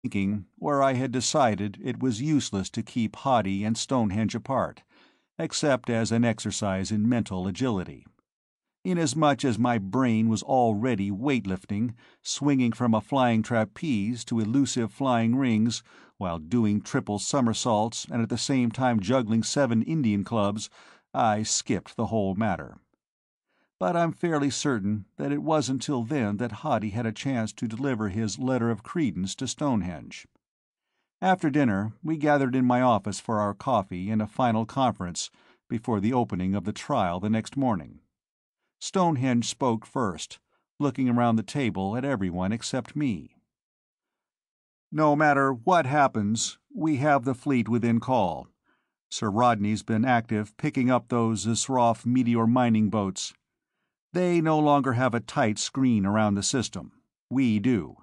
thinking where I had decided it was useless to keep Hoddy and Stonehenge apart, except as an exercise in mental agility. Inasmuch as my brain was already weightlifting, swinging from a flying trapeze to elusive flying rings, while doing triple somersaults and at the same time juggling 7 Indian clubs, I skipped the whole matter. But I'm fairly certain that it wasn't till then that Hoddy had a chance to deliver his letter of credence to Stonehenge. After dinner, we gathered in my office for our coffee and a final conference before the opening of the trial the next morning. Stonehenge spoke first, looking around the table at everyone except me. "No matter what happens, we have the fleet within call. Sir Rodney's been active picking up those Zisroff meteor mining boats. They no longer have a tight screen around the system. We do.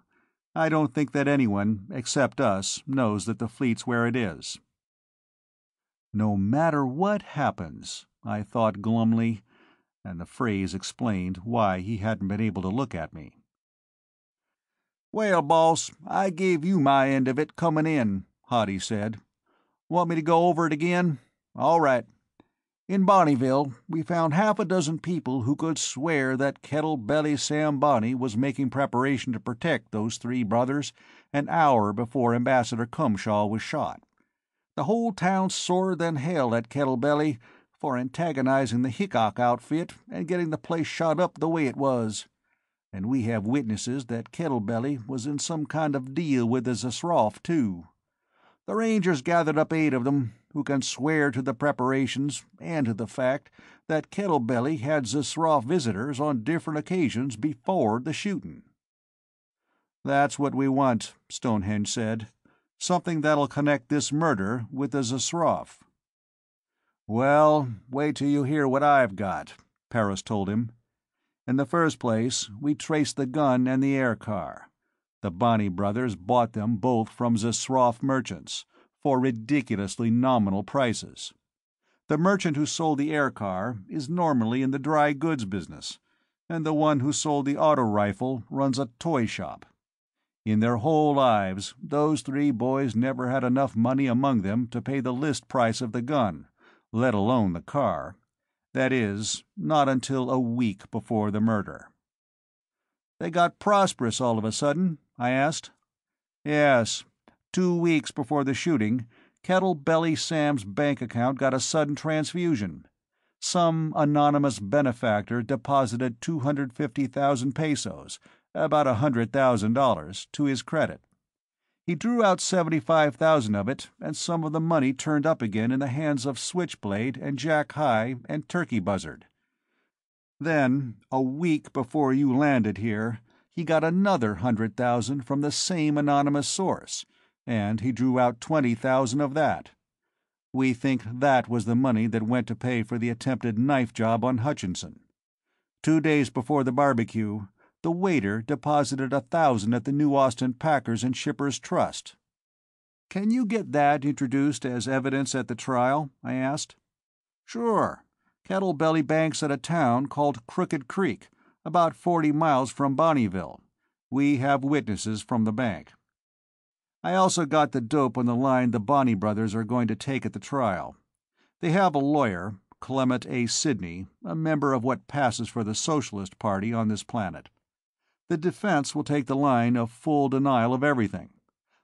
I don't think that anyone, except us, knows that the fleet's where it is." "No matter what happens," I thought glumly, and the phrase explained why he hadn't been able to look at me. "Well, boss, I gave you my end of it comin' in," Hoddy said. "Want me to go over it again? All right. In Bonneville, we found half a dozen people who could swear that Kettle-Belly Sam Bonney was making preparation to protect those 3 brothers an hour before Ambassador Cumshaw was shot. The whole town's sorer than hell at Kettle-Belly for antagonizing the Hickok outfit and getting the place shot up the way it was. And we have witnesses that Kettle-Belly was in some kind of deal with the Zisroff, too. The Rangers gathered up 8 of them, who can swear to the preparations and to the fact that Kettle-Belly had Zisroff visitors on different occasions before the shooting." "That's what we want," Stonehenge said. "Something that'll connect this murder with the Zisroff." "Well, wait till you hear what I've got," Paris told him. "In the first place, we traced the gun and the air car. The Bonney brothers bought them both from Zisroff merchants, for ridiculously nominal prices. The merchant who sold the air car is normally in the dry goods business, and the one who sold the auto rifle runs a toy shop. In their whole lives, those 3 boys never had enough money among them to pay the list price of the gun, let alone the car. That is, not until a week before the murder." "They got prosperous all of a sudden?" I asked. "Yes. 2 weeks before the shooting, Kettle-Belly Sam's bank account got a sudden transfusion. Some anonymous benefactor deposited 250,000 pesos, about $100,000, to his credit. He drew out 75,000 of it, and some of the money turned up again in the hands of Switchblade and Jack High and Turkey Buzzard. Then, a week before you landed here, he got another 100,000 from the same anonymous source, and he drew out 20,000 of that. We think that was the money that went to pay for the attempted knife job on Hutchinson. 2 days before the barbecue, the waiter deposited 1,000 at the New Austin Packers and Shippers Trust." "Can you get that introduced as evidence at the trial?" I asked. "Sure. Kettle-Belly banks at a town called Crooked Creek, about 40 miles from Bonneville. We have witnesses from the bank. I also got the dope on the line the Bonney brothers are going to take at the trial. They have a lawyer, Clement A. Sidney, a member of what passes for the Socialist Party on this planet. The defense will take the line of full denial of everything.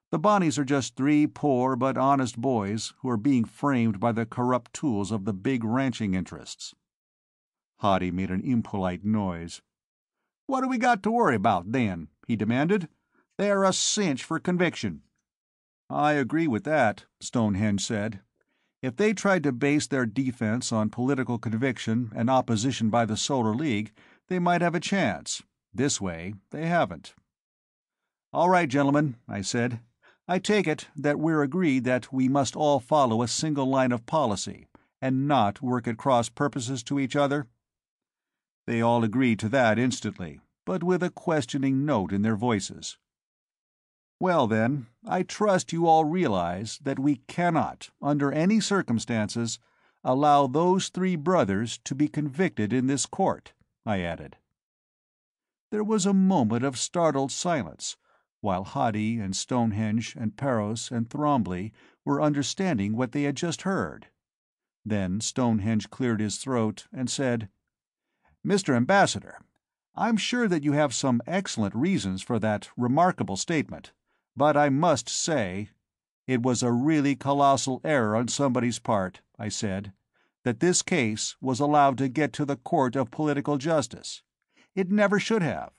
The Bonnies are just 3 poor but honest boys who are being framed by the corrupt tools of the big ranching interests." Hoddy made an impolite noise. "What do we got to worry about, then?" he demanded. "They're a cinch for conviction." "I agree with that," Stonehenge said. "If they tried to base their defense on political conviction and opposition by the Solar League, they might have a chance. This way, they haven't." "All right, gentlemen," I said. "I take it that we're agreed that we must all follow a single line of policy, and not work at cross purposes to each other?" They all agreed to that instantly, but with a questioning note in their voices. "Well, then, I trust you all realize that we cannot, under any circumstances, allow those 3 brothers to be convicted in this court," I added. There was a moment of startled silence, while Hoddy and Stonehenge and Perros and Thrombley were understanding what they had just heard. Then Stonehenge cleared his throat and said, "Mr. Ambassador, I'm sure that you have some excellent reasons for that remarkable statement, but I must say—" "It was a really colossal error on somebody's part," I said, "that this case was allowed to get to the court of political justice. It never should have.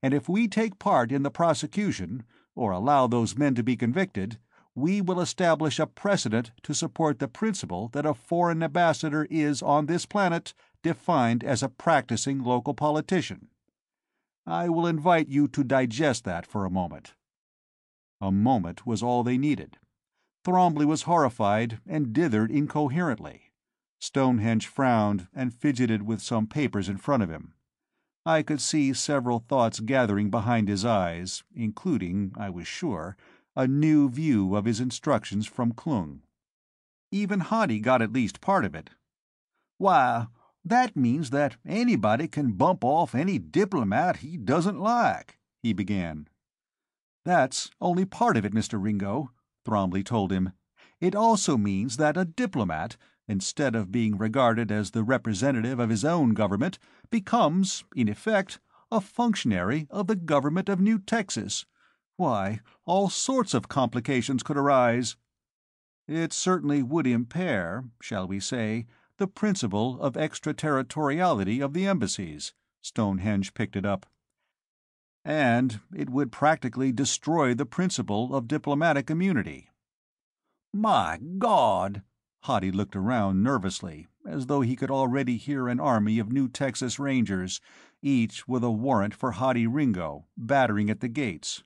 And if we take part in the prosecution, or allow those men to be convicted, we will establish a precedent to support the principle that a foreign ambassador is, on this planet, defined as a practicing local politician. I will invite you to digest that for a moment." A moment was all they needed. Thrombley was horrified and dithered incoherently. Stonehenge frowned and fidgeted with some papers in front of him. I could see several thoughts gathering behind his eyes, including, I was sure, a new view of his instructions from Klung. Even Hoddy got at least part of it. "Why, that means that anybody can bump off any diplomat he doesn't like," he began. "That's only part of it, Mr. Ringo," Thrombley told him. "It also means that a diplomat, instead of being regarded as the representative of his own government, becomes, in effect, a functionary of the government of New Texas. Why, all sorts of complications could arise." "It certainly would impair, shall we say, the principle of extraterritoriality of the embassies," Stonehenge picked it up. "And it would practically destroy the principle of diplomatic immunity." "My God!" Hoddy looked around nervously, as though he could already hear an army of New Texas Rangers, each with a warrant for Hoddy Ringo, battering at the gates.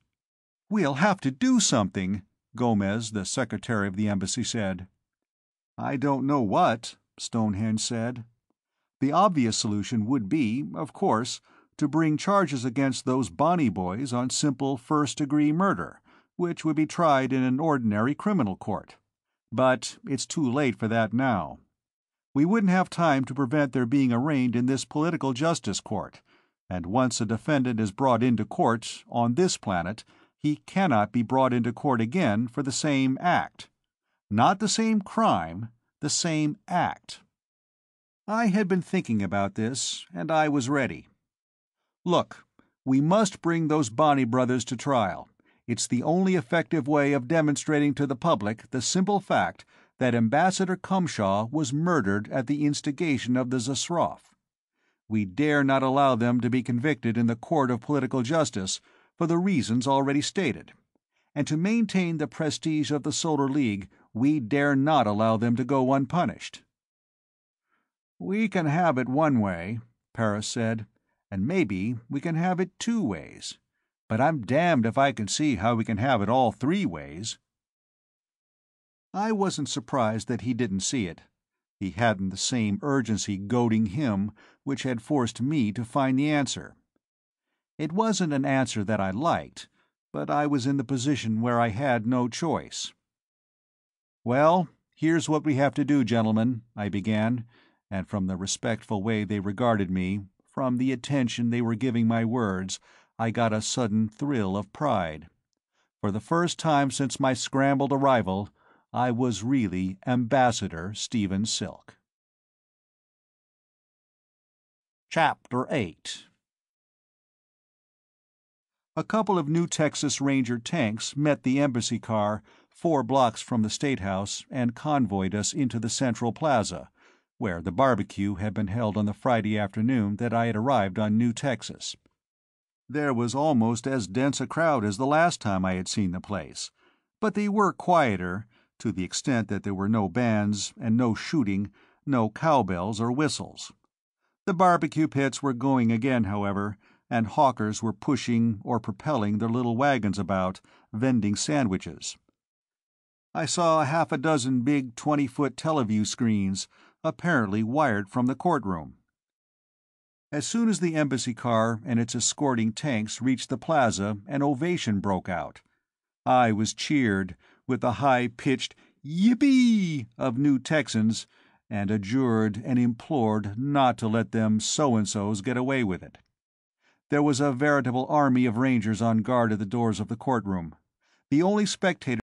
"We'll have to do something," Gomez, the secretary of the embassy, said. "I don't know what," Stonehenge said. "The obvious solution would be, of course, to bring charges against those Bonnie boys on simple first-degree murder, which would be tried in an ordinary criminal court. But it's too late for that now. We wouldn't have time to prevent their being arraigned in this political justice court, and once a defendant is brought into court, on this planet, he cannot be brought into court again for the same act. Not the same crime, the same act." I had been thinking about this, and I was ready. "Look, we must bring those Bonnie brothers to trial. It's the only effective way of demonstrating to the public the simple fact that Ambassador Cumshaw was murdered at the instigation of the Zasroff. We dare not allow them to be convicted in the court of political justice, for the reasons already stated. And to maintain the prestige of the Solar League, we dare not allow them to go unpunished." "We can have it one way," Paris said, "and maybe we can have it 2 ways. But I'm damned if I can see how we can have it all 3 ways." I wasn't surprised that he didn't see it. He hadn't the same urgency goading him which had forced me to find the answer. It wasn't an answer that I liked, but I was in the position where I had no choice. "Well, here's what we have to do, gentlemen," I began, and from the respectful way they regarded me, from the attention they were giving my words, I got a sudden thrill of pride. For the first time since my scrambled arrival, I was really Ambassador Stephen Silk. Chapter 8. A couple of New Texas Ranger tanks met the embassy car 4 blocks from the State House and convoyed us into the Central Plaza, where the barbecue had been held on the Friday afternoon that I had arrived on New Texas. There was almost as dense a crowd as the last time I had seen the place, but they were quieter, to the extent that there were no bands and no shooting, no cowbells or whistles. The barbecue pits were going again, however, and hawkers were pushing or propelling their little wagons about, vending sandwiches. I saw half a dozen big 20-foot teleview screens, apparently wired from the courtroom. As soon as the embassy car and its escorting tanks reached the plaza, an ovation broke out. I was cheered, with the high-pitched "Yippee!" of New Texans, and adjured and implored not to let them so-and-sos get away with it. There was a veritable army of Rangers on guard at the doors of the courtroom. The only spectator